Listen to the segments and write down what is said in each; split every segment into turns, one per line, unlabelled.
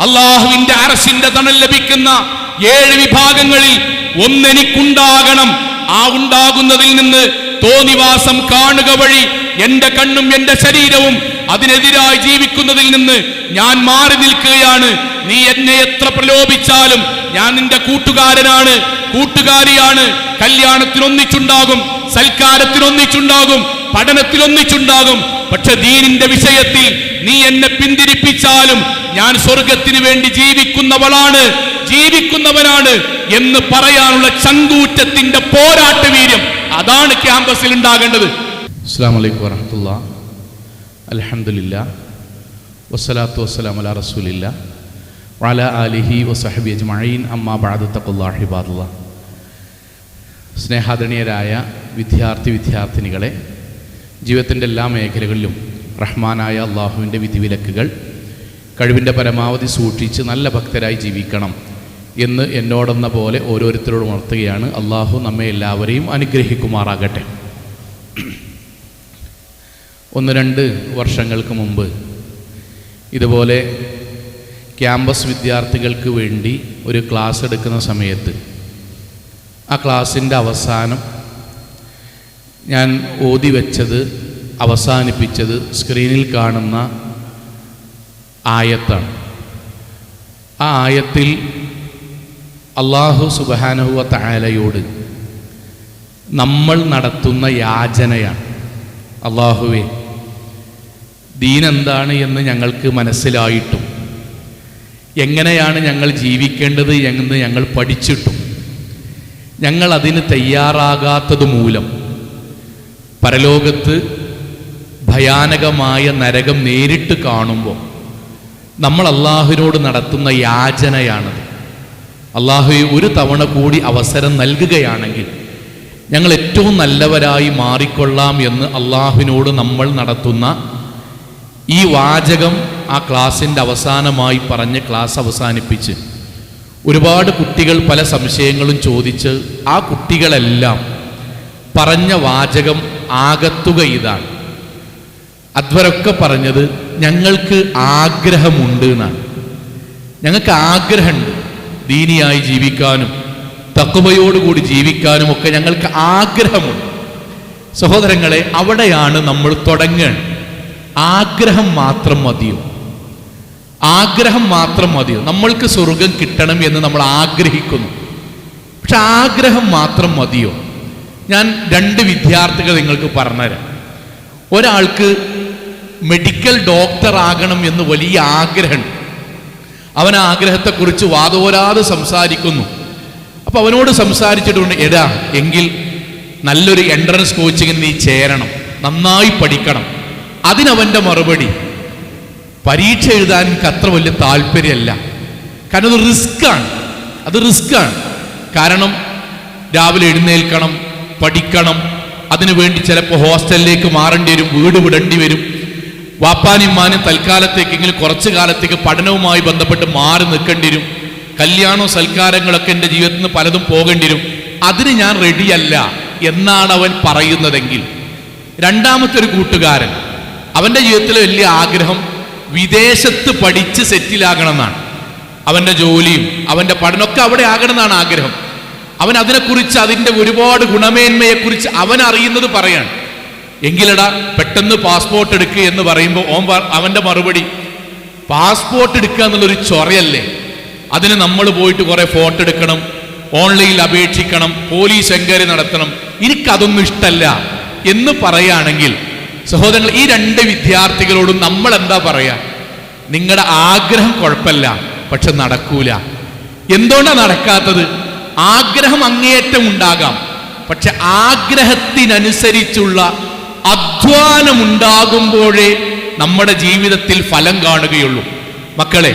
അള്ളാഹുവിന്റെ അർശിന്റെ തണൽ ലഭിക്കുന്ന 7 വിഭാഗങ്ങളിൽ ഒന്നെനിക്കുണ്ടാകണം. ആ ഉണ്ടാകുന്നതിൽ നിന്ന് തോന്നിവാസം കാണുക വഴി എന്റെ കണ്ണും എന്റെ ശരീരവും അതിനെതിരായി ജീവിക്കുന്നതിൽ നിന്ന് ഞാൻ മാറി നിൽക്കുകയാണ്. നീ എന്നെ എത്ര പ്രലോഭിച്ചാലും ഞാൻ നിന്റെ കൂട്ടുകാരനാണ്, കൂട്ടുകാരിയാണ്. കല്യാണത്തിന് ഒന്നിച്ചുണ്ടാകും, സൽക്കാരത്തിന് ഒന്നിച്ചുണ്ടാകും, പഠനത്തിൽ ഒന്നിച്ചുണ്ടാകും. പക്ഷെ ദീനിന്റെ വിഷയത്തിൽ നീ എന്നെ പിന്തിരിപ്പിച്ചാലും ഞാൻ സ്വർഗത്തിന് വേണ്ടി ജീവിക്കുന്നവനാണ് എന്ന് പറയാനുള്ള ചങ്കൂറ്റത്തിന്റെ പോരാട്ട വീര്യം, അതാണ് ക്യാമ്പസിൽ ഉണ്ടാകേണ്ടത്. അസ്സലാമു അലൈക്കും വറഹ്മത്തുള്ളാഹി. അൽഹംദുലില്ലാഹ് വസ്സലാത്തു വസ്സലാമു അലാ റസൂലില്ലാഹ് വഅലാ ആലിഹി വസഹ്ബി അജ്മഈൻ. അമ്മാ ബഅദ്. തഖ്വല്ലാഹി ഇബാദല്ലാഹ്. സ്നേഹാദരണീയരായ വിദ്യാർത്ഥിനികളെ, ജീവിതത്തിൻ്റെ എല്ലാ മേഖലകളിലും റഹ്മാനായ അള്ളാഹുവിൻ്റെ വിധിവിലക്കുകൾ കഴിവിൻ്റെ പരമാവധി സൂക്ഷിച്ച് നല്ല ഭക്തരായി ജീവിക്കണം എന്ന് എന്നോടെന്ന പോലെ ഓരോരുത്തരോടും ഉണർത്തുകയാണ്. അള്ളാഹു നമ്മെ എല്ലാവരെയും അനുഗ്രഹിക്കുമാറാകട്ടെ. 1-2 വർഷങ്ങൾക്ക് മുമ്പ് ഇതുപോലെ ക്യാമ്പസ് വിദ്യാർത്ഥികൾക്ക് വേണ്ടി ഒരു ക്ലാസ് എടുക്കുന്ന സമയത്ത് ആ ക്ലാസ്സിൻ്റെ അവസാനം ഞാൻ ഓതി വെച്ചത്, അവസാനിപ്പിച്ചത് സ്ക്രീനിൽ കാണുന്ന ആയത്താണ്. ആ ആയത്തിൽ അല്ലാഹു സുബ്ഹാനഹു വ തആലയോട് നമ്മൾ നടത്തുന്ന യാചനയാണ്. അല്ലാഹുവേ, ദീൻ എന്താണ് എന്ന് ഞങ്ങൾക്ക് മനസ്സിലായിട്ടും എങ്ങനെയാണ് ഞങ്ങൾ ജീവിക്കേണ്ടത് എന്ന് ഞങ്ങൾ പഠിച്ചിട്ടും ഞങ്ങൾ അതിന് തയ്യാറാകാത്തത് മൂലം പരലോകത്ത് ഭയാനകമായ നരകം നേരിട്ട് കാണുമ്പോൾ നമ്മൾ അള്ളാഹുവിനോട് നടത്തുന്ന യാചനയാണത്. അള്ളാഹുവേ, ഒരു തവണ കൂടി അവസരം നൽകുകയാണെങ്കിൽ ഞങ്ങൾ ഏറ്റവും നല്ലവരായി മാറിക്കൊള്ളാം എന്ന് അള്ളാഹുവിനോട് നമ്മൾ നടത്തുന്ന ഈ വാചകം ആ ക്ലാസ്സിൻ്റെ അവസാനമായി പറഞ്ഞ് ക്ലാസ് അവസാനിപ്പിച്ച് ഒരുപാട് കുട്ടികൾ പല സംശയങ്ങളും ചോദിച്ച് ആ കുട്ടികളെല്ലാം പറഞ്ഞ വാചകം ആകത്തുക ഇതാണ്. അദ്വരൊക്കെ പറഞ്ഞത് ഞങ്ങൾക്ക് ആഗ്രഹമുണ്ട് എന്നാണ്. ഞങ്ങൾക്ക് ആഗ്രഹമുണ്ട് ദീനിയായി ജീവിക്കാനും തഖ്വയോടുകൂടി ജീവിക്കാനും ഒക്കെ ഞങ്ങൾക്ക് ആഗ്രഹമുണ്ട്. സഹോദരങ്ങളെ, അവിടെയാണ് നമ്മൾ തുടങ്ങേണ്ടത്. ആഗ്രഹം മാത്രം മതിയോ? ആഗ്രഹം മാത്രം മതിയോ? നമ്മൾക്ക് സ്വർഗം കിട്ടണം എന്ന് നമ്മൾ ആഗ്രഹിക്കുന്നു, പക്ഷെ ആഗ്രഹം മാത്രം മതിയോ? ഞാൻ 2 വിദ്യാർത്ഥികൾ നിങ്ങൾക്ക് പറഞ്ഞുതരാം. ഒരാൾക്ക് മെഡിക്കൽ ഡോക്ടർ ആകണം എന്ന് വലിയ ആഗ്രഹമുണ്ട്. അവൻ ആഗ്രഹത്തെക്കുറിച്ച് വാതോരാതെ സംസാരിക്കുന്നു. അപ്പോൾ അവനോട് സംസാരിച്ചിട്ടുണ്ട്, എടാ എങ്കിൽ നല്ലൊരു എൻട്രൻസ് കോച്ചിങ്ങിന് നീ ചേരണം, നന്നായി പഠിക്കണം. അതിനവൻ്റെ മറുപടി, പരീക്ഷ എഴുതാൻ എനിക്ക് അത്ര വലിയ താല്പര്യമല്ല, കാരണം അത് റിസ്ക്കാണ്. കാരണം രാവിലെ എഴുന്നേൽക്കണം, പഠിക്കണം, അതിനുവേണ്ടി ചിലപ്പോൾ ഹോസ്റ്റലിലേക്ക് മാറേണ്ടി വരും, വീട് വിടേണ്ടി വരും. വാപ്പാനിമ്മാനും തൽക്കാലത്തേക്കെങ്കിലും കുറച്ചു കാലത്തേക്ക് പഠനവുമായി ബന്ധപ്പെട്ട് മാറി നിൽക്കേണ്ടി വരും. കല്യാണവും സൽക്കാരങ്ങളൊക്കെ എൻ്റെ ജീവിതത്തിൽ നിന്ന് പലതും പോകേണ്ടി വരും. അതിന് ഞാൻ റെഡിയല്ല എന്നാണ് അവൻ പറയുന്നതെങ്കിൽ, രണ്ടാമത്തെ ഒരു കൂട്ടുകാരൻ, അവൻ്റെ ജീവിതത്തിലെ വലിയ ആഗ്രഹം വിദേശത്ത് പഠിച്ച് സെറ്റിലാകണം എന്നാണ്. അവൻ്റെ ജോലിയും അവൻ്റെ പഠനമൊക്കെ അവിടെ ആകണം എന്നാണ് ആഗ്രഹം. അവൻ അതിനെക്കുറിച്ച്, അതിൻ്റെ ഒരുപാട് ഗുണമേന്മയെക്കുറിച്ച് അവൻ അറിയുന്നത് പറയാണ്. എങ്കിലടാ പെട്ടെന്ന് പാസ്പോർട്ട് എടുക്കുക എന്ന് പറയുമ്പോൾ അവൻ്റെ മറുപടി, പാസ്പോർട്ട് എടുക്കുക എന്നുള്ളൊരു ചൊറയല്ലേ, അതിന് നമ്മൾ പോയിട്ട് കുറേ ഫോട്ടോ എടുക്കണം, ഓൺലൈനിൽ അപേക്ഷിക്കണം, പോലീസ് എൻക്വയറി നടത്തണം, എനിക്കതൊന്നും ഇഷ്ടമല്ല എന്ന് പറയുകയാണെങ്കിൽ, സഹോദരങ്ങൾ, ഈ 2 വിദ്യാർത്ഥികളോടും നമ്മൾ എന്താ പറയാ? നിങ്ങളുടെ ആഗ്രഹം കുഴപ്പമില്ല, പക്ഷെ നടക്കൂല. എന്തുകൊണ്ടാണ് നടക്കാത്തത്? ആഗ്രഹം അങ്ങേയറ്റം ഉണ്ടാകാം, പക്ഷെ ആഗ്രഹത്തിനനുസരിച്ചുള്ള അധ്വാനം ഉണ്ടാകുമ്പോഴേ നമ്മുടെ ജീവിതത്തിൽ ഫലം കാണുകയുള്ളൂ. മക്കളെ,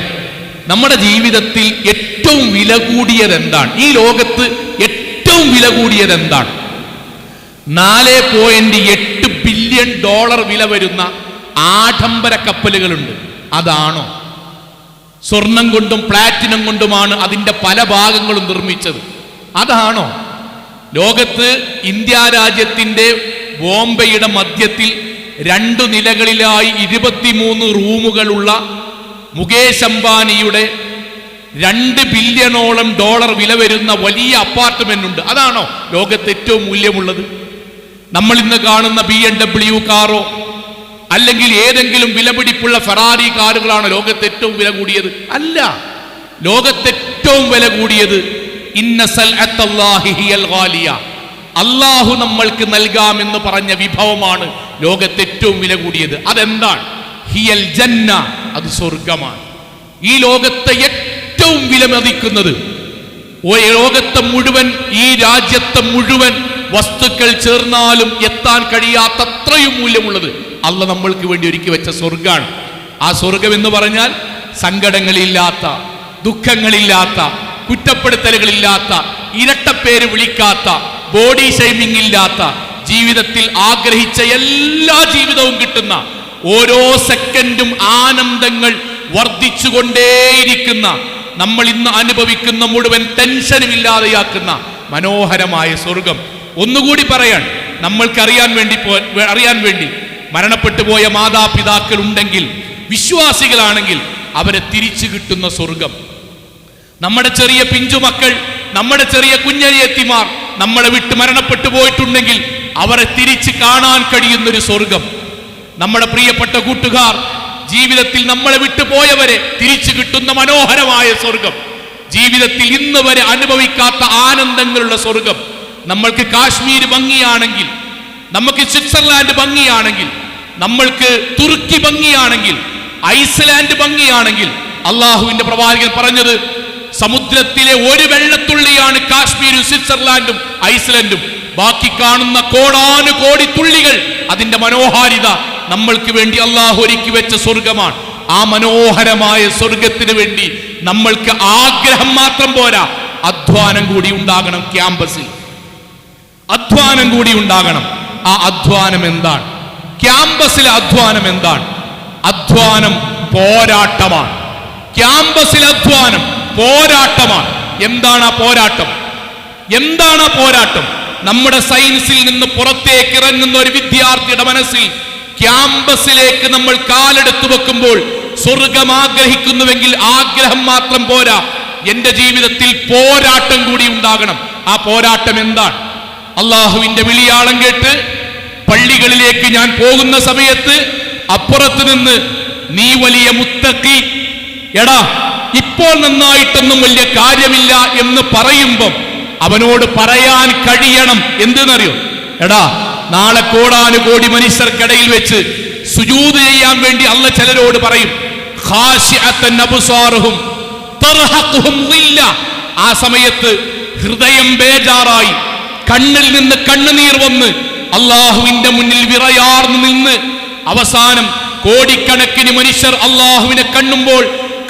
നമ്മുടെ ജീവിതത്തിൽ ഏറ്റവും വില കൂടിയത് എന്താണ്? ഈ ലോകത്ത് ഏറ്റവും വില കൂടിയത് എന്താണ്? $4.8 ബില്യൺ വില വരുന്ന ആഡംബര കപ്പലുകളുണ്ട്. അതാണോ? സ്വർണം കൊണ്ടും പ്ലാറ്റിനം കൊണ്ടുമാണ് അതിൻ്റെ പല ഭാഗങ്ങളും നിർമ്മിച്ചത്. അതാണോ? ലോകത്ത് ഇന്ത്യ രാജ്യത്തിൻ്റെ ബോംബെയുടെ മധ്യത്തിൽ 2 നിലകളിലായി 23 റൂമുകളുള്ള മുകേഷ് അംബാനിയുടെ $2 ബില്യണോളം വില വരുന്ന വലിയ അപ്പാർട്ട്മെന്റ് ഉണ്ട്. അതാണോ ലോകത്ത് ഏറ്റവും മൂല്യമുള്ളത്? നമ്മൾ ഇന്ന് കാണുന്ന BMW കാറോ അല്ലെങ്കിൽ ഏതെങ്കിലും വിലപിടിപ്പുള്ള ഫെറാറി കാറുകളാണോ ലോകത്ത് ഏറ്റവും വില കൂടിയത്? അല്ല. ലോകത്ത് ഏറ്റവും വില കൂടിയത് ഇന്ന സൽഅത്തല്ലാഹി ഹിയൽ ഗാലിയ, അല്ലാഹു നമ്മൾക്ക് നൽകാമെന്ന് പറഞ്ഞ വിഭവമാണ് ലോകത്ത് ഏറ്റവും വില കൂടിയത്. അതെന്താണ്? ഹിയൽ ജന്ന, അത് സ്വർഗമാണ്. ഈ ലോകത്തെ ഏറ്റവും വിലമതിക്കുന്നത്, ലോകത്തെ മുഴുവൻ, ഈ രാജ്യത്തെ മുഴുവൻ വസ്തുക്കൾ ചേർന്നാലും എത്താൻ കഴിയാത്തത്രയും മൂല്യമുള്ളത് അല്ല നമ്മൾക്ക് വേണ്ടി ഒരുക്കി വെച്ച സ്വർഗാണ്. ആ സ്വർഗം എന്ന് പറഞ്ഞാൽ സങ്കടങ്ങളില്ലാത്ത, ദുഃഖങ്ങളില്ലാത്ത, കുറ്റപ്പെടുത്തലുകളില്ലാത്ത, ഇരട്ടപ്പേര് വിളിക്കാത്ത, ബോഡി ഷെയ്മിംഗ് ഇല്ലാത്ത, ജീവിതത്തിൽ ആഗ്രഹിച്ച എല്ലാ ജീവിതവും കിട്ടുന്ന, ഓരോ സെക്കൻഡും ആനന്ദങ്ങൾ വർദ്ധിച്ചുകൊണ്ടേയിരിക്കുന്ന, നമ്മൾ ഇന്ന് അനുഭവിക്കുന്ന മുഴുവൻ ടെൻഷനും ഇല്ലാതെയാക്കുന്ന മനോഹരമായ സ്വർഗം. ഒന്നുകൂടി പറയാൻ, നമ്മൾക്ക് അറിയാൻ വേണ്ടി മരണപ്പെട്ടു പോയ മാതാപിതാക്കൾ ഉണ്ടെങ്കിൽ, വിശ്വാസികളാണെങ്കിൽ അവരെ തിരിച്ചു കിട്ടുന്ന സ്വർഗം. നമ്മുടെ ചെറിയ പിഞ്ചുമക്കൾ, നമ്മുടെ ചെറിയ കുഞ്ഞരിയത്തിമാർ നമ്മളെ വിട്ട് മരണപ്പെട്ടു പോയിട്ടുണ്ടെങ്കിൽ അവരെ തിരിച്ച് കാണാൻ കഴിയുന്നൊരു സ്വർഗം. നമ്മുടെ പ്രിയപ്പെട്ട കൂട്ടുകാർ, ജീവിതത്തിൽ നമ്മളെ വിട്ടു പോയവരെ തിരിച്ചു കിട്ടുന്ന മനോഹരമായ സ്വർഗം. ജീവിതത്തിൽ ഇന്ന് വരെ അനുഭവിക്കാത്ത ആനന്ദങ്ങളുള്ള സ്വർഗം. നമ്മൾക്ക് കാശ്മീർ ഭംഗിയാണെങ്കിൽ, നമുക്ക് സ്വിറ്റ്സർലാൻഡ് ഭംഗിയാണെങ്കിൽ, നമ്മൾക്ക് തുർക്കി ഭംഗിയാണെങ്കിൽ, ഐസ്ലാൻഡ് ഭംഗിയാണെങ്കിൽ, അള്ളാഹുവിന്റെ പ്രവാചകൻ പറഞ്ഞത് സമുദ്രത്തിലെ ഒരു വെള്ളത്തുള്ളിയാണ് കാശ്മീരും സ്വിറ്റ്സർലാൻഡും ഐസ്ലൻഡും. ബാക്കി കാണുന്ന കോടാനുകോടി തുള്ളികൾ അതിന്റെ മനോഹാരിത നമ്മൾക്ക് വേണ്ടി അള്ളാഹു ഒരുക്കി വെച്ച സ്വർഗമാണ്. ആ മനോഹരമായ സ്വർഗത്തിന് വേണ്ടി നമ്മൾക്ക് ആഗ്രഹം മാത്രം പോരാ, അധ്വാനം കൂടി ഉണ്ടാകണം. ക്യാമ്പസിൽ അധ്വാനം കൂടി ഉണ്ടാകണം. ആ അധ്വാനം എന്താണ്? ക്യാമ്പസിലെ അധ്വാനം എന്താണ്? അധ്വാനം പോരാട്ടമാണ്. ക്യാമ്പസിലെ അധ്വാനം പോരാട്ടമാണ്. എന്താണ് ആ പോരാട്ടം? എന്താണ് ആ പോരാട്ടം? നമ്മുടെ സയൻസിൽ നിന്ന് പുറത്തേക്ക് ഇറങ്ങുന്ന ഒരു വിദ്യാർത്ഥിയുടെ മനസ്സിൽ ക്യാമ്പസിലേക്ക് നമ്മൾ കാലെടുത്തു വെക്കുമ്പോൾ സ്വർഗം ആഗ്രഹിക്കുന്നുവെങ്കിൽ ആഗ്രഹം മാത്രം പോരാ, എന്റെ ജീവിതത്തിൽ പോരാട്ടം കൂടി ഉണ്ടാകണം. ആ പോരാട്ടം എന്താണ്? അള്ളാഹുവിന്റെ വിളിയാളം കേട്ട് പള്ളികളിലേക്ക് ഞാൻ പോകുന്ന സമയത്ത് അപ്പുറത്ത് നിന്ന് നീ വലിയ മുത്തഖി, എടാ ഇപ്പോൾ നന്നായിട്ടൊന്നും വലിയ കാര്യമില്ല എന്ന് പറയുമ്പം അവനോട് പറയാൻ കഴിയണം. എന്തെന്നറിയോ? എടാ, നാളെ കോടാനുകോടി മനുഷ്യർക്കിടയിൽ വെച്ച് സുജൂദ് ചെയ്യാൻ വേണ്ടി അല്ല ചിലരോട് പറയും, ആ സമയത്ത് ഹൃദയം ബേജാറായി, കണ്ണിൽ നിന്ന് കണ്ണുനീർ വന്ന് അള്ളാഹുവിന്റെ മുന്നിൽ വിറയാർന്നു നിന്ന് അവസാനം കോടിക്കണക്കിന് മനുഷ്യർ അള്ളാഹുവിനെ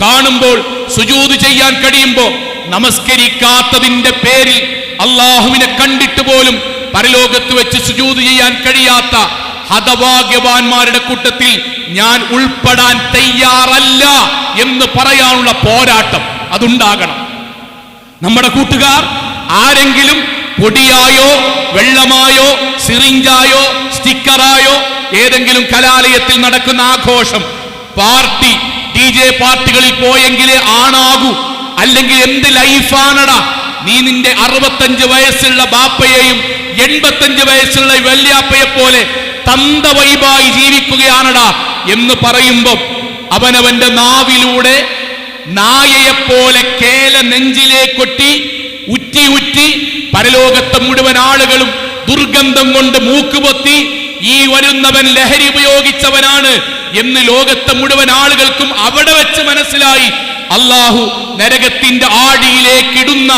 കാണുമ്പോൾ സുജൂദ് ചെയ്യാൻ കഴിയുമ്പോൾ നമസ്കരിക്കാത്തതിന്റെ പേരിൽ അള്ളാഹുവിനെ കണ്ടിട്ട് പോലും പരലോകത്ത് വെച്ച് സുജൂദ് ചെയ്യാൻ കഴിയാത്ത ഹതഭാഗ്യവാന്മാരുടെ കൂട്ടത്തിൽ ഞാൻ ഉൾപ്പെടാൻ തയ്യാറല്ല എന്ന് പറയാനുള്ള പോരാട്ടം അതുണ്ടാകണം. നമ്മുടെ കൂട്ടുകാർ ആരെങ്കിലും പൊടിയായോ വെള്ളമായോ സിറിഞ്ചായോ സ്റ്റിക്കറായോ ഏതെങ്കിലും കലാലയത്തിൽ നടക്കുന്ന ആഘോഷം പാർട്ടി DJ പാർട്ടികളിൽ പോയെങ്കിലേ ആണാകൂ, അല്ലെങ്കിൽ എന്ത് ലൈഫാണടാ നീ നിന്റെ 65 വയസ്സുള്ള ബാപ്പയെയും 85 വയസ്സുള്ള വല്യാപ്പയെ പോലെ തന്ത വൈബായി ജീവിക്കുകയാണടാ എന്ന് പറയുമ്പോൾ അവനവന്റെ നാവിലൂടെ നായയെപ്പോലെ കേല നെഞ്ചിലേക്കൊട്ടി ഉറ്റി ഉറ്റി പരലോകത്തെ മുഴുവൻ ആളുകളും ദുർഗന്ധം കൊണ്ട് മൂക്കുപൊത്തി ഈ വരുന്നവൻ ലഹരി ഉപയോഗിച്ചവനാണ് എന്ന് ലോകത്തെ മുഴുവൻ ആളുകൾക്കും അവിടെ വെച്ച് മനസ്സിലായി. അള്ളാഹു നരകത്തിന്റെ ആഴിയിലേക്ക് ഇടുന്ന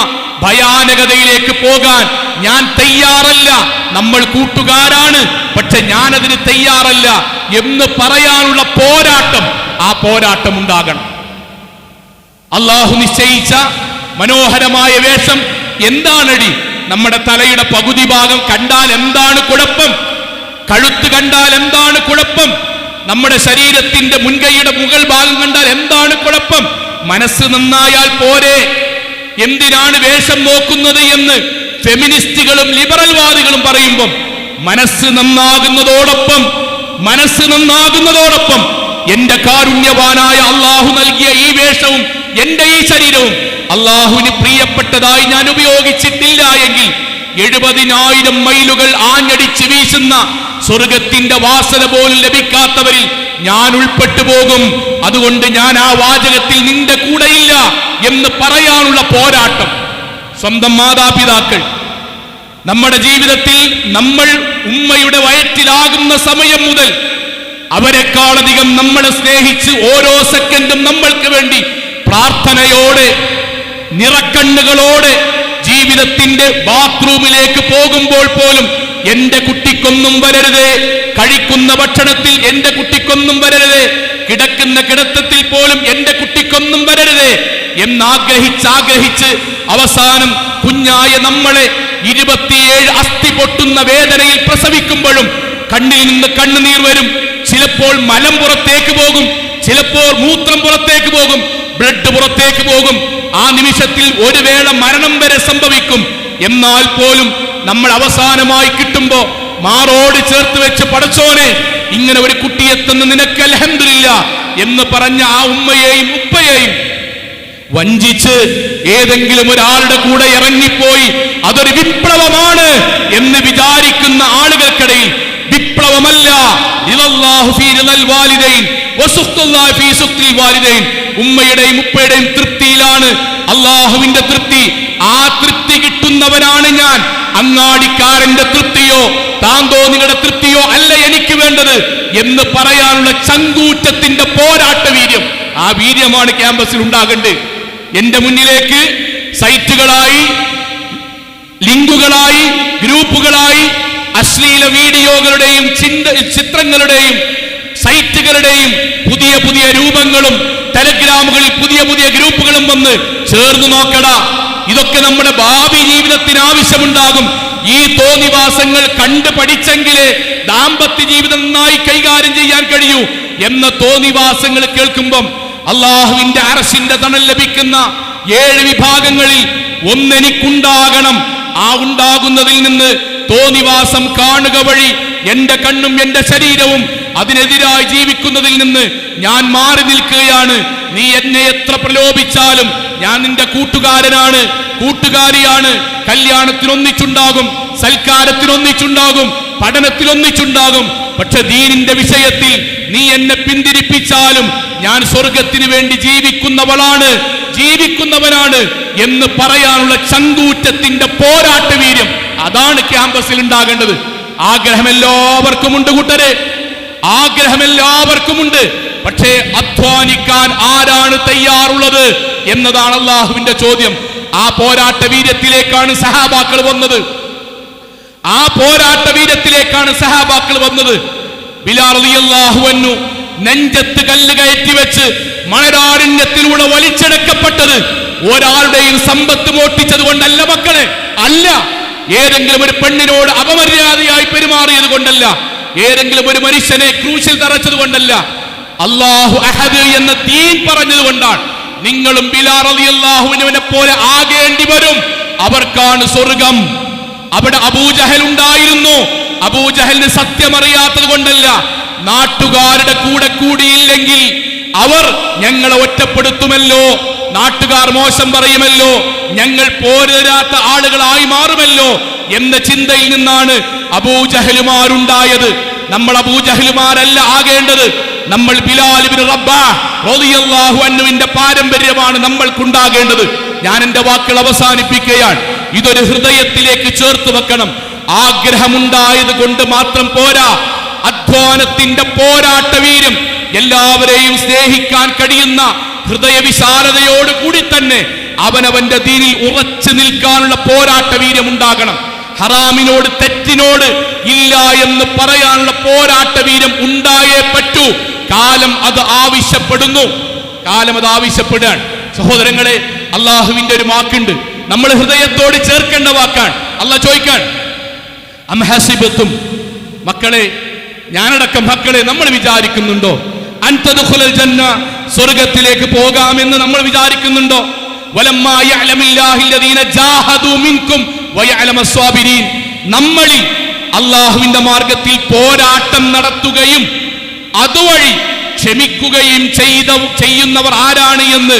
ഭയാനകതയിലേക്ക് പോകാൻ ഞാൻ തയ്യാറല്ല, നമ്മൾ കൂട്ടുകാരാണ്, പക്ഷെ ഞാനതിന് തയ്യാറല്ല എന്ന് പറയാനുള്ള പോരാട്ടം, ആ പോരാട്ടം ഉണ്ടാകണം. അള്ളാഹു നിശ്ചയിച്ച മനോഹരമായ വേഷം എന്താണടി? നമ്മുടെ തലയുടെ പകുതി ഭാഗം കണ്ടാൽ എന്താണ് കുഴപ്പം? കഴുത്ത് കണ്ടാൽ എന്താണ് കുഴപ്പം? നമ്മുടെ ശരീരത്തിന്റെ മുൻകൈയുടെ മുകൾ ഭാഗം കണ്ടാൽ എന്താണ് കുഴപ്പം? മനസ്സ് നന്നായാൽ പോരെ? എന്തിനാണ് വേഷം നോക്കുന്നത് എന്ന് ഫെമിനിസ്റ്റുകളും ലിബറൽവാദികളും പറയുമ്പം മനസ്സ് നന്നാകുന്നതോടൊപ്പം എന്റെ കാരുണ്യവാനായ അള്ളാഹു നൽകിയ ഈ വേഷവും എന്റെ ഈ ശരീരവും അള്ളാഹുവിന് പ്രിയപ്പെട്ടതായി ഞാൻ ഉപയോഗിച്ചിട്ടില്ല എങ്കിൽ 70,000 മൈലുകൾ ആഞ്ഞടിച്ച് വീശുന്ന സ്വർഗത്തിന്റെ വാസന പോലും ലഭിക്കാത്തവരിൽ ഞാൻ ഉൾപ്പെട്ടു പോകും. അതുകൊണ്ട് ഞാൻ ആ വാചകത്തിൽ നിന്റെ കൂടെയില്ല എന്ന് പറയാനുള്ള പോരാട്ടം. സ്വന്തം മാതാപിതാക്കൾ നമ്മുടെ ജീവിതത്തിൽ നമ്മൾ ഉമ്മയുടെ വയറ്റിലാകുന്ന സമയം മുതൽ അവരെക്കാളധികം നമ്മളെ സ്നേഹിച്ച് ഓരോ സെക്കൻഡും നമ്മൾക്ക് വേണ്ടി പ്രാർത്ഥനയോടെ നിറക്കണ്ണുകളോടെ ജീവിതത്തിന്റെ ബാത്റൂമിലേക്ക് പോകുമ്പോൾ പോലും എന്റെ കുട്ടിക്കൊന്നും വരരുതേ, കഴിക്കുന്ന ഭക്ഷണത്തിൽ എന്റെ കുട്ടിക്കൊന്നും വരരുതേ, കിടക്കുന്ന കിടത്തത്തിൽ പോലും എന്റെ കുട്ടിക്കൊന്നും വരരുതേ എന്നാഗ്രഹിച്ച് അവസാനം കുഞ്ഞായ നമ്മളെ 27 അസ്ഥി പൊട്ടുന്ന വേദനയിൽ പ്രസവിക്കുമ്പോഴും കണ്ണിൽ നിന്ന് കണ്ണുനീർ വരും. ചിലപ്പോൾ മലം പുറത്തേക്ക് പോകും, ചിലപ്പോൾ മൂത്രം പുറത്തേക്ക് പോകും, ബ്ലഡ് പുറത്തേക്ക് പോകും. ആ നിമിഷത്തിൽ ഒരു വേള മരണം വരെ സംഭവിക്കും. എന്നാൽ പോലും നമ്മൾ അവസാനമായി കിട്ടുമ്പോ മാറോട് ചേർത്ത് വെച്ച് പടച്ചോനെ ഇങ്ങനെ ഒരു കുട്ടിയെത്തുന്ന നിനക്ക് അൽഹംദുലില്ലാ എന്ന് പറഞ്ഞ ആ ഉമ്മയെയും ഉപ്പയെയും വഞ്ചിച്ച് ഏതെങ്കിലും ഒരാളുടെ കൂടെ ഇറങ്ങിപ്പോയി അതൊരു വിപ്ലവമാണ് എന്ന് വിചാരിക്കുന്ന ആളുകൾക്കിടയിൽ വിപ്ലവമല്ല, ഉമ്മയുടെയും ഉപ്പയുടെയും തൃപ്തിയിലാണ് അള്ളാഹുവിന്റെ തൃപ്തി. ആ തൃപ്തി കിട്ടുന്നവനാണ് ഞാൻ. അങ്ങാടിക്കാരന്റെ തൃപ്തിയോ താന്തോന്നികളുടെ തൃപ്തിയോ അല്ല എനിക്ക് വേണ്ടത് എന്ന് പറയാനുള്ള ചങ്കൂറ്റത്തിന്റെ പോരാട്ട വീര്യം, ആ വീര്യമാണ് ക്യാമ്പസിൽ ഉണ്ടാകേണ്ടത്. എന്റെ മുന്നിലേക്ക് സൈറ്റുകളായി, ലിങ്കുകളായി, ഗ്രൂപ്പുകളായി അശ്ലീല വീഡിയോകളുടെയും ചിത്രങ്ങളുടെയും സൈറ്റുകളുടെയും പുതിയ പുതിയ രൂപങ്ങളും ടെലഗ്രാമുകളിൽ പുതിയ പുതിയ ഗ്രൂപ്പുകളും വന്ന് ചേർന്ന് നോക്കടാ. ഇതൊക്കെ നമ്മുടെ ഭാവി ജീവിതത്തിന് ആവശ്യമുണ്ടാകും. ഈ തോന്നിവാസങ്ങൾ കണ്ടു പഠിച്ചെങ്കിലേ ദാമ്പത്യ ജീവിതം നന്നായി കൈകാര്യം ചെയ്യാൻ കഴിയൂ എന്ന തോന്നിവാസങ്ങൾ കേൾക്കുമ്പം അള്ളാഹുവിന്റെ അർശിന്റെ തണൽ ലഭിക്കുന്ന 7 വിഭാഗങ്ങളിൽ ഒന്നെനിക്കുണ്ടാകണം. ആ ഉണ്ടാകുന്നതിൽ നിന്ന് തോന്നിവാസം കാണുക വഴി എന്റെ കണ്ണും എന്റെ ശരീരവും അതിനെതിരായി ജീവിക്കുന്നതിൽ നിന്ന് ഞാൻ മാറി നിൽക്കുകയാണ്. നീ എന്നെ എത്ര പ്രലോഭിച്ചാലും ഞാൻ നിന്റെ കൂട്ടുകാരനാണ്, കൂട്ടുകാരിയാണ്. കല്യാണത്തിനൊന്നിച്ചുണ്ടാകും, സൽക്കാരത്തിനൊന്നിച്ചുണ്ടാകും, പഠനത്തിലൊന്നിച്ചുണ്ടാകും. പക്ഷെ ദീനിന്റെ വിഷയത്തിൽ നീ എന്നെ പിന്തിരിപ്പിച്ചാലും ഞാൻ സ്വർഗത്തിന് വേണ്ടി ജീവിക്കുന്നവനാണ് എന്ന് പറയാനുള്ള ചങ്കൂറ്റത്തിന്റെ പോരാട്ട വീര്യം, അതാണ് ക്യാമ്പസിൽ ഉണ്ടാകേണ്ടത്. ആഗ്രഹം എല്ലാവർക്കുമുണ്ട് കൂട്ടരെ, ആഗ്രഹമെല്ലാവർക്കുമുണ്ട്. പക്ഷേ അധ്വാനിക്കാൻ ആരാണ് തയ്യാറുള്ളത് എന്നതാണ് അള്ളാഹുവിന്റെ ചോദ്യം. ആ പോരാട്ട വീര്യത്തിലേക്കാണ് സഹാബാക്കൾ വന്നത്. ബിലാൽ റളിയല്ലാഹു അൻഹു നെഞ്ചത്ത് കല്ല് കയറ്റി വെച്ച് മണരാരണ്യത്തിലൂടെ വലിച്ചെടുക്കപ്പെട്ടത് ഒരാളുടെയും സമ്പത്ത് മോഷ്ടിച്ചത് കൊണ്ടല്ല മക്കളെ, അല്ല. ഏതെങ്കിലും ഒരു പെണ്ണിനോട് അപമര്യാദയായി പെരുമാറിയത് കൊണ്ടല്ല, ഏതെങ്കിലും ഒരു മനുഷ്യനെ ക്രൂശിൽ തറച്ചത് കൊണ്ടല്ല, അല്ലാഹു അഹദ് എന്ന ദീൻ പറഞ്ഞത് കൊണ്ടാണ്. നിങ്ങളും ബിലാൽ റളിയല്ലാഹു അൻഹുവിനെ പോലെ ആകേണ്ടി വരും. അവർക്കാണ് സ്വർഗം. അവിടെ അബൂജഹൽ ഉണ്ടായിരുന്നു. അബൂജഹലിന് സത്യമറിയാത്തത് കൊണ്ടല്ല, നാട്ടുകാരുടെ കൂടെ കൂടിയില്ലെങ്കിൽ അവർ ഞങ്ങളെ ഒറ്റപ്പെടുത്തുമല്ലോ, നാട്ടുകാർ മോശം പറയുമല്ലോ, ഞങ്ങൾ പോരാത്ത ആളുകളായി മാറുമല്ലോ എന്ന ചിന്തയിൽ നിന്നാണ് അബൂജഹലുമാരുണ്ടായത്. നമ്മൾ അബൂജഹലുമാരല്ല ആകേണ്ടത്. നമ്മൾ ബിലാൽ ഇബ്നു റബ്ബാഹ് റളിയല്ലാഹു അൻഹുവിന്റെ പാരമ്പര്യമാണ് നമ്മൾക്കുണ്ടാകേണ്ടത്. ഞാൻ എന്റെ വാക്കുകൾ അവസാനിപ്പിക്കുകയാണ്. ഇതൊരു ഹൃദയത്തിലേക്ക് ചേർത്ത് വെക്കണം. ആഗ്രഹമുണ്ടായത് കൊണ്ട് മാത്രം പോരാ, അധ്വാനത്തിന്റെ പോരാട്ട വീര്യം, എല്ലാവരെയും സ്നേഹിക്കാൻ കഴിയുന്ന ഹൃദയവിശാലതയോട് കൂടി തന്നെ അവനവന്റെ ദീനിൽ ഉറച്ചു നിൽക്കാനുള്ള പോരാട്ട വീര്യം ഉണ്ടാകണം. ഹറാമിനോട്, തെറ്റിനോട് ഇല്ല എന്ന് പറയാനുള്ള പോരാട്ട വീര്യം ഉണ്ടായേ പറ്റൂ. കാലം അത് ആവശ്യപ്പെടുകയാണ്. സഹോദരങ്ങളെ, അള്ളാഹുവിന്റെ ഒരു വാക്കുണ്ട്, നമ്മൾ ഹൃദയത്തോട് ചേർക്കേണ്ട വാക്കാണ്. അള്ളാഹ് ചോദിക്കാൻ, അം ഹസിബത്തും, മക്കളെ, ഞാനടക്കം മക്കളെ, നമ്മൾ വിചാരിക്കുന്നുണ്ടോ അൻ തദ്ഖുലൽ ജന്ന, സ്വർഗ്ഗത്തിലേക്ക് പോകാമെന്ന് നമ്മൾ വിചാരിക്കുന്നുണ്ടോ? വലമ്മാ യഅലമില്ലാഹില്ലദീന ജാഹദൂ മിൻകും വയഅലമസ് സ്വാബിരീൻ, നമ്മളിൽ അള്ളാഹുവിന്റെ മാർഗത്തിൽ പോരാട്ടം നടത്തുകയും അതുവഴി ക്ഷമിക്കുകയും ചെയ്യുന്നവർ ആരാണ് എന്ന്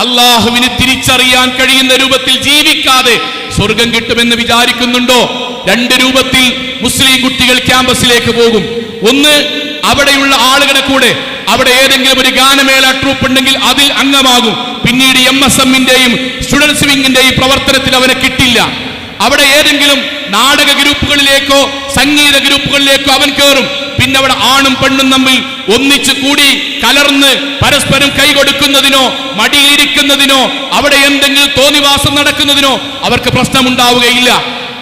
അള്ളാഹുവിന് തിരിച്ചറിയാൻ കഴിയുന്ന രൂപത്തിൽ ജീവിക്കാതെ സ്വർഗം കിട്ടുമെന്ന് വിചാരിക്കുന്നുണ്ടോ? രണ്ട് രൂപത്തിൽ മുസ്ലിം കുട്ടികൾ ക്യാമ്പസിലേക്ക് പോകും. ഒന്ന്, അവിടെയുള്ള ആളുകളെ കൂടെ അവിടെ ഏതെങ്കിലും ഒരു ഗാനമേള ട്രൂപ്പ് ഉണ്ടെങ്കിൽ അതിൽ അംഗമാകും. പിന്നീട് MSMന്റെയും സ്റ്റുഡൻസ് വിങ്ങിന്റെയും പ്രവർത്തനത്തിൽ അവനെ കിട്ടില്ല. അവിടെ ഏതെങ്കിലും നാടക ഗ്രൂപ്പുകളിലേക്കോ സംഗീത ഗ്രൂപ്പുകളിലേക്കോ അവൻ കയറും. പിന്നെ അവിടെ ആണും പെണ്ണും തമ്മിൽ ഒന്നിച്ചു കൂടി കലർന്ന് പരസ്പരം കൈകൊടുക്കുന്നതിനോ മടിയിലിരിക്കുന്നതിനോ അവിടെ എന്തെങ്കിലും തോന്നിവാസം നടക്കുന്നതിനോ അവർക്ക് പ്രശ്നമുണ്ടാവുകയില്ല.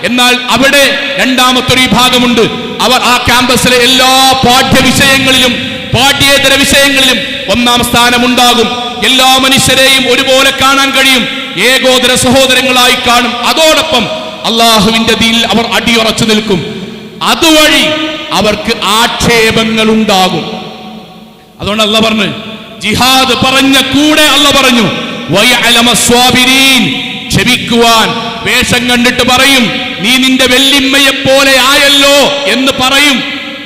എന്നാൽ അവിടെ രണ്ടാമത്തൊരു വിഭാഗമുണ്ട്. അവർ ആ ക്യാമ്പസിലെ എല്ലാ പാഠ്യവിഷയങ്ങളിലും പാഠ്യേതര വിഷയങ്ങളിലും ഒന്നാം സ്ഥാനമുണ്ടാകും. എല്ലാ മനുഷ്യരെയും ഒരുപോലെ കാണാൻ കഴിയും. ഏകോദര സഹോദരങ്ങളായി കാണും. അതോടൊപ്പം അള്ളാഹുവിന്റെ ദീനിൽ അവർ അടിയുറച്ചു നിൽക്കും. അതുവഴി അവർക്ക് ആക്ഷേപങ്ങൾ ഉണ്ടാകും. അതുകൊണ്ട് അല്ലാഹ് പറഞ്ഞു, ജിഹാദ് പറഞ്ഞ കൂടെ അല്ലാഹ് പറഞ്ഞു വയഅലമസ്വാബിരീൻ, ക്ഷമിക്കുവാൻ. വേഷം കണ്ടിട്ട് പറയും, നീ നിന്റെ വെല്ലിമ്മയെ പോലെ ആയല്ലോ എന്ന് പറയും.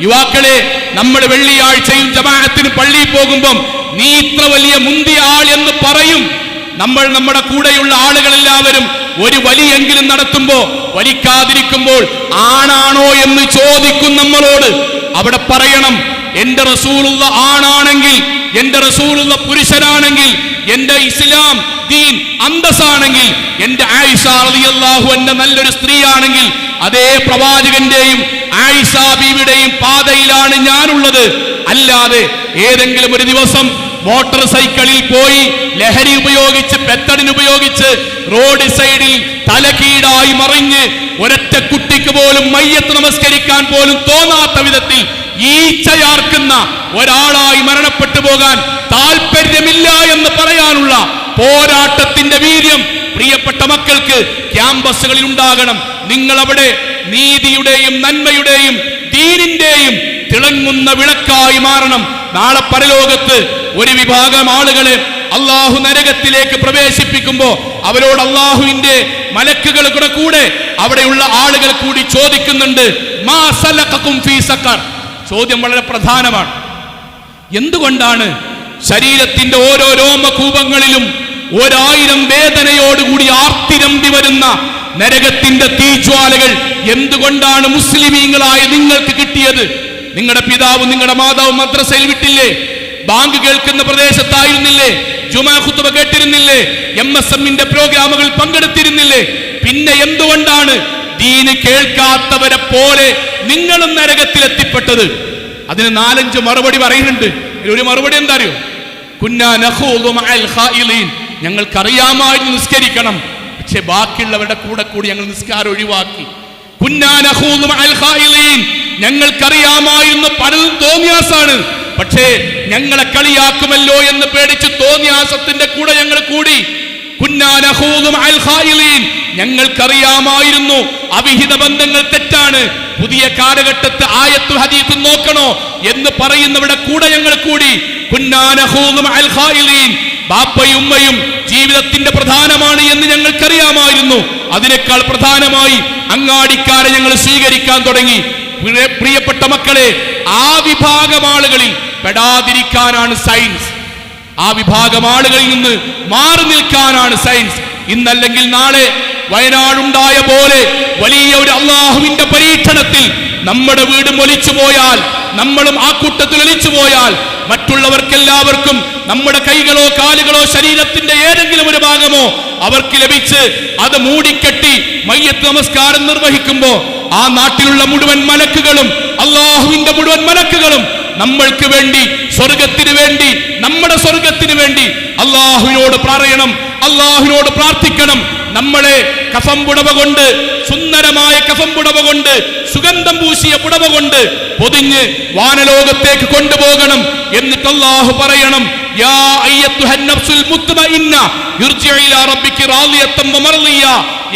യുവാക്കളെ, നമ്മൾ വെള്ളിയാഴ്ചയും ജമാഅത്തിന് പള്ളിയിൽ പോകുമ്പം നീ ഇത്ര വലിയ മുന്തിയ ആൾ എന്ന് പറയും. നമ്മൾ നമ്മുടെ കൂടെയുള്ള ആളുകളെല്ലാവരും ഒരു വലിയെങ്കിലും നടത്തുമ്പോ വലിക്കാതിരിക്കുമ്പോൾ ആണാണോ എന്ന് ചോദിക്കും നമ്മളോട്. അവിടെ പറയണം, എന്റെ റസൂലുള്ള ആണാണെങ്കിൽ, എന്റെ റസൂലുള്ള പുരുഷനാണെങ്കിൽ, എന്റെ ഇസ്ലാം ദീൻ അന്തസ്സാണെങ്കിൽ, എന്റെ ആയിഷ റളിയല്ലാഹു അൻഹ നല്ലൊരു സ്ത്രീയാണെങ്കിൽ അതേ പ്രവാചകന്റെയും ആയിഷ ബീവിയുടെയും പാതയിലാണ് ഞാനുള്ളത്. അല്ലാതെ ഏതെങ്കിലും ഒരു ദിവസം മോട്ടോർ സൈക്കിളിൽ പോയി ലഹരി ഉപയോഗിച്ച് പെത്തടിനുപയോഗിച്ച് റോഡ് സൈഡിൽ തലകീഴായി മറിഞ്ഞ് ഒരൊറ്റ കുട്ടിക്ക് പോലും മയ്യത്ത് നമസ്കരിക്കാൻ പോലും തോന്നാത്ത വിധത്തിൽ ഈച്ചയാർക്കുന്ന ഒരാളായി മരണപ്പെട്ടു പോകാൻ താല്പര്യമില്ല എന്ന് പറയാനുള്ള പോരാട്ടത്തിന്റെ വീര്യം പ്രിയപ്പെട്ട മക്കൾക്ക് ക്യാമ്പസുകളിൽ ഉണ്ടാകണം. നിങ്ങൾ അവിടെ നീതിയുടെയും നന്മയുടെയും ദീനിന്റെയും തിളങ്ങുന്ന വിളക്കായി മാറണം. നാളെ പരലോകത്ത് ഒരു വിഭാഗം ആളുകളെ അള്ളാഹു നരകത്തിലേക്ക് പ്രവേശിപ്പിക്കുമ്പോ അവരോട് അള്ളാഹുവിന്റെ മലക്കുകൾ കൂടെ അവിടെയുള്ള ആളുകൾ കൂടി ചോദിക്കുന്നുണ്ട്, മാ സലഖകും ഫീ സഖർ. ചോദ്യം വളരെ പ്രധാനമാണ്. എന്തുകൊണ്ടാണ് ശരീരത്തിന്റെ ഓരോ രോമകൂപങ്ങളിലും 1000 വേദനയോടുകൂടി ആർത്തിരമ്പി വരുന്ന നരകത്തിന്റെ തീജ്വാലകൾ എന്തുകൊണ്ടാണ് മുസ്ലിമീങ്ങളായ നിങ്ങൾക്ക് കിട്ടിയത്? നിങ്ങളുടെ പിതാവും നിങ്ങളുടെ മാതാവും മദ്രസയിൽ വിട്ടില്ലേ? ബാങ്ക് കേൾക്കുന്ന പ്രദേശത്തായിരുന്നില്ലേ? ജുമാ ഖുതുബ കേട്ടിരുന്നില്ലേ? MSMന്റെ പ്രോഗ്രാമുകൾ പങ്കെടുത്തിരുന്നില്ലേ? പിന്നെ എന്തുകൊണ്ടാണ് ദീന് കേൾക്കാത്തവരെ പോലെ നിങ്ങളും നരകത്തിലെത്തിപ്പെട്ടത്? അതിന് 4-5 മറുപടി പറയുന്നുണ്ട്. ഒരു മറുപടി എന്താ അറിയോ? കുന്നാ നഖൂദു മഅൽ ഖായിലീൻ, ഞങ്ങൾക്കറിയാമായിരുന്നു നിസ്കരിക്കണം, പക്ഷെ ബാക്കിയുള്ളവരുടെ കൂടെ കൂടി ഞങ്ങൾ നിസ്കാരം ഒഴിവാക്കി. കുന്നാ നഖൂദു മഅൽ ഖായിലീൻ, ഞങ്ങൾക്കറിയാമായിരുന്നു പലതും തോന്നിയാസാണ്, പക്ഷേ ഞങ്ങളെ കളിയാക്കുമല്ലോ എന്ന് പേടിച്ച് തോന്നിയാസത്തിന്റെ കൂടെ ഞങ്ങൾ കൂടി. കുന്നാ നഖൂദു മഅൽ ഖായിലീൻ, ഞങ്ങൾക്കറിയാമായിരുന്നു അവിഹിത ബന്ധങ്ങൾ തെറ്റാണ്, പുതിയ കാലഘട്ടത്തെ ആയത്തും ഹദീസും നോക്കണോ എന്ന് പറയുന്നവരുടെ കൂടെ ഞങ്ങൾ കൂടി. കുന്നാ നഖൂദു മഅൽ ഖായിലീൻ, ബാപ്പയും ഉമ്മയും ജീവിതത്തിന്റെ പ്രധാനമാണ് എന്ന് ഞങ്ങൾക്കറിയാമായിരുന്നു. അതിനേക്കാൾ പ്രധാനമായി അങ്ങാടിക്കാരെ ഞങ്ങൾ സ്വീകരിക്കാൻ തുടങ്ങി. പ്രിയപ്പെട്ട മക്കളെ, ആ വിഭാഗം ആളുകളിൽ പെടാതിരിക്കാനാണ് സയൻസ്. ആ വിഭാഗം ആളുകളിൽ നിന്ന് മാറി നിൽക്കാനാണ് സയൻസ്. ഇന്നല്ലെങ്കിൽ നാളെ വയനാടുണ്ടായ പോലെ വലിയ ഒരു അള്ളാഹുവിന്റെ പരീക്ഷണത്തിൽ നമ്മുടെ വീട് ഒലിച്ചു പോയാൽ, നമ്മളും ആ കൂട്ടത്തിൽ ഒലിച്ചു പോയാൽ, മറ്റുള്ളവർക്കെല്ലാവർക്കും നമ്മുടെ കൈകളോ കാലുകളോ ശരീരത്തിന്റെ ഏതെങ്കിലും ഒരു ഭാഗമോ അവർക്ക് ലഭിച്ച് അത് മൂടിക്കെട്ടി മയ്യത്ത് നമസ്കാരം നിർവഹിക്കുമ്പോ ആ നാട്ടിലുള്ള മുഴുവൻ മലക്കുകളും, അള്ളാഹുവിന്റെ മുഴുവൻ മലക്കുകളും നമ്മൾക്ക് വേണ്ടി, സ്വർഗത്തിന് വേണ്ടി, നമ്മുടെ സ്വർഗത്തിന് വേണ്ടി അള്ളാഹുവിനോട് പറയണം, അള്ളാഹുവിനോട് പ്രാർത്ഥിക്കണം. നമ്മളെ കഫം പുടവ കൊണ്ട്, സുന്ദരമായ കഫം പുടവ കൊണ്ട്, സുഗന്ധം പൂശിയ പുടവ കൊണ്ട് പൊതിഞ്ഞ് വാനലോകത്തേക്ക് കൊണ്ടുപോകണം. എന്നിട്ട് അള്ളാഹു പറയണം, യാ അയ്യത്തുഹൻ നഫ്സുൽ മുത്മഇന്ന ഇർജിഇ ഇലാ റബ്ബികി റാളിയത്തൻ വമർളിയ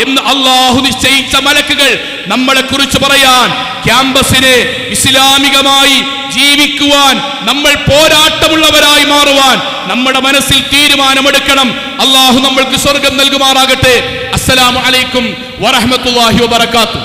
എന്ന് അള്ളാഹു നിശ്ചയിച്ച മലക്കുകൾ നമ്മളെ കുറിച്ച് പറയാൻ, ക്യാമ്പസിനെ ഇസ്ലാമികമായി ജീവിക്കുവാൻ, നമ്മൾ പോരാട്ടമുള്ളവരായി മാറുവാൻ നമ്മുടെ മനസ്സിൽ തീരുമാനമെടുക്കണം. അള്ളാഹു നമ്മൾക്ക് സ്വർഗം നൽകുമാറാകട്ടെ. അസ്സലാമു അലൈക്കും വറഹ്മത്തുള്ളാഹി വബറകാതുഹു.